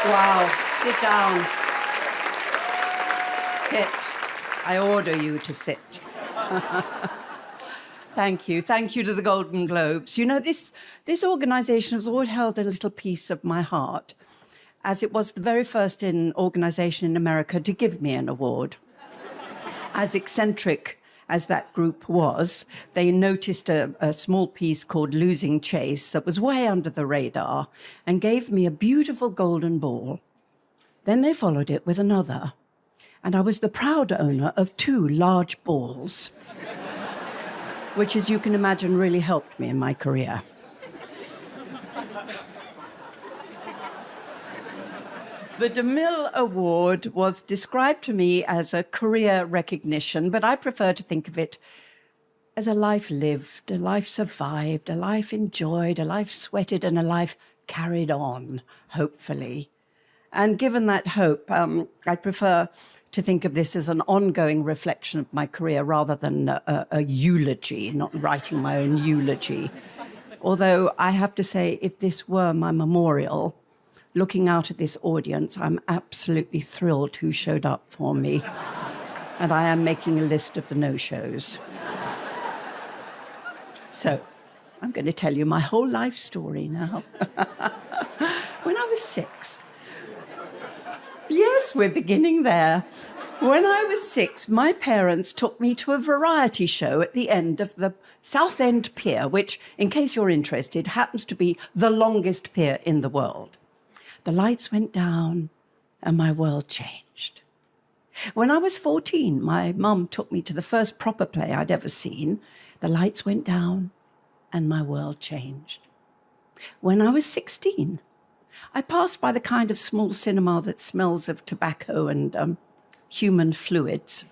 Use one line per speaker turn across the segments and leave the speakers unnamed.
Wow. Sit down. Sit. I order you to sit. Thank you. Thank you to the Golden Globes. You know, this organisation has always held a little piece of my heart, as it was the very first organisation in America to give me an award. As eccentric as that group was, they noticed a small piece called Losing Chase that was way under the radar and gave me a beautiful golden ball. Then they followed it with another, and I was the proud owner of 2 large balls, which, as you can imagine, really helped me in my career. The DeMille Award was described to me as a career recognition, but I prefer to think of it as a life lived, a life survived, a life enjoyed, a life sweated, and a life carried on, hopefully. And given that hope, I prefer to think of this as an ongoing reflection of my career rather than a eulogy, not writing my own eulogy. Although I have to say, if this were my memorial, looking out at this audience, I'm absolutely thrilled who showed up for me. And I am making a list of the no-shows. So, I'm going to tell you my whole life story now. When I was 6. Yes, we're beginning there. When I was 6, my parents took me to a variety show at the end of the South End Pier, which, in case you're interested, happens to be the longest pier in the world. The lights went down and my world changed. When I was 14, my mum took me to the first proper play I'd ever seen. The lights went down and my world changed. When I was 16, I passed by the kind of small cinema that smells of tobacco and human fluids.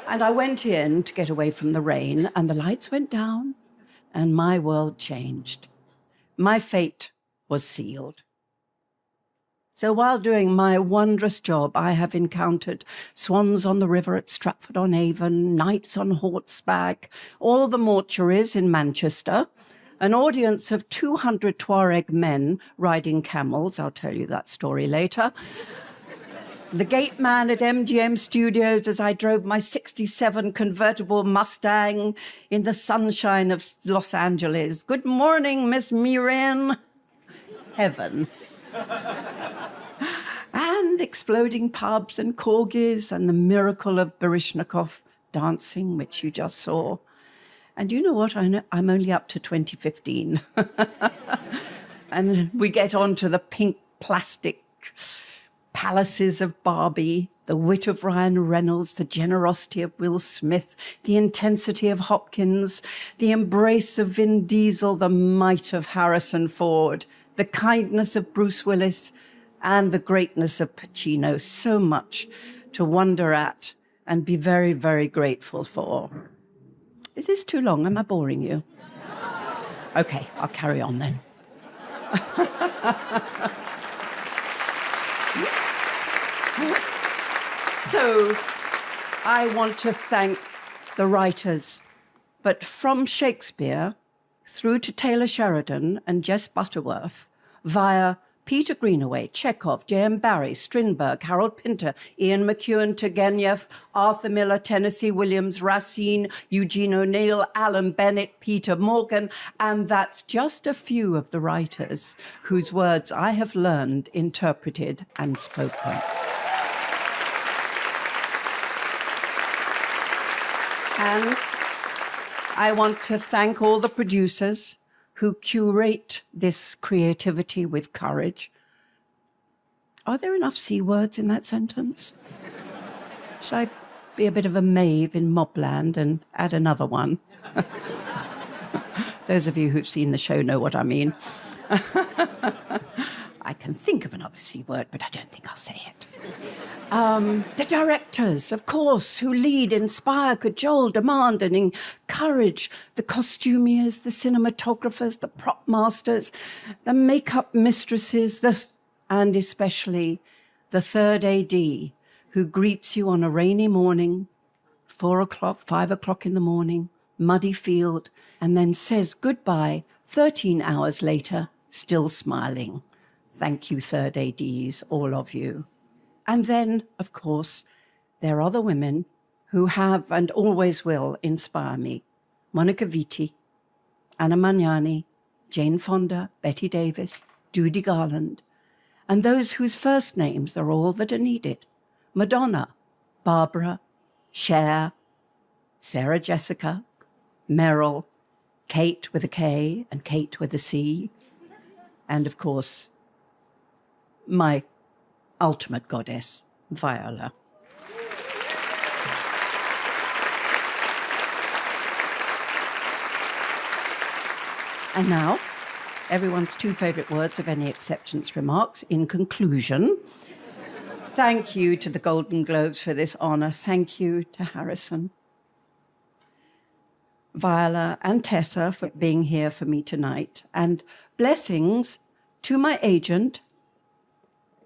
And I went in to get away from the rain, and the lights went down and my world changed. My fate was sealed. So while doing my wondrous job, I have encountered swans on the river at Stratford-on-Avon, knights on horseback, all the mortuaries in Manchester, an audience of 200 Tuareg men riding camels. I'll tell you that story later. The gate man at MGM Studios as I drove my 67 convertible Mustang in the sunshine of Los Angeles. Good morning, Miss Mirren. Heaven. And exploding pubs and corgis and the miracle of Baryshnikov dancing, which you just saw. And you know what? I'm only up to 2015. And we get on to the pink plastic palaces of Barbie, the wit of Ryan Reynolds, the generosity of Will Smith, the intensity of Hopkins, the embrace of Vin Diesel, the might of Harrison Ford, the kindness of Bruce Willis, and the greatness of Pacino. So much to wonder at and be very, very grateful for. Is this too long? Am I boring you? Okay, I'll carry on then. So I want to thank the writers, but from Shakespeare through to Taylor Sheridan and Jess Butterworth, via Peter Greenaway, Chekhov, J.M. Barrie, Strindberg, Harold Pinter, Ian McEwan, Turgenev, Arthur Miller, Tennessee Williams, Racine, Eugene O'Neill, Alan Bennett, Peter Morgan, and that's just a few of the writers whose words I have learned, interpreted, and spoken. And I want to thank all the producers who curate this creativity with courage. Are there enough C words in that sentence? Should I be a bit of a Maeve in Mobland and add another one? Those of you who've seen the show know what I mean. I can think of another C word, but I don't think I'll say it. The directors, of course, who lead, inspire, cajole, demand, and encourage. The costumiers, the cinematographers, the prop masters, the makeup mistresses, and especially the third AD, who greets you on a rainy morning, 4 o'clock, 5 o'clock in the morning, muddy field, and then says goodbye 13 hours later, still smiling. Thank you, third ADs, all of you. And then, of course, there are the women who have and always will inspire me. Monica Vitti, Anna Magnani, Jane Fonda, Betty Davis, Judy Garland, and those whose first names are all that are needed. Madonna, Barbara, Cher, Sarah Jessica, Meryl, Kate with a K and Kate with a C, and of course, my ultimate goddess, Viola. And now, everyone's two favourite words of any acceptance remarks. In conclusion, thank you to the Golden Globes for this honour. Thank you to Harrison, Viola and Tessa for being here for me tonight. And blessings to my agent,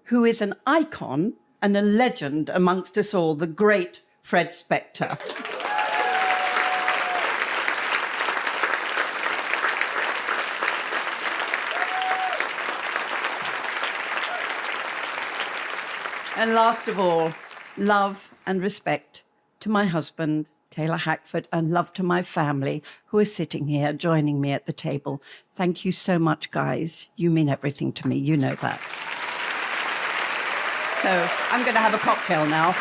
who is an icon and a legend amongst us all, the great Fred Spector. And last of all, love and respect to my husband, Taylor Hackford, and love to my family who are sitting here joining me at the table. Thank you so much, guys. You mean everything to me. You know that. So I'm going to have a cocktail now.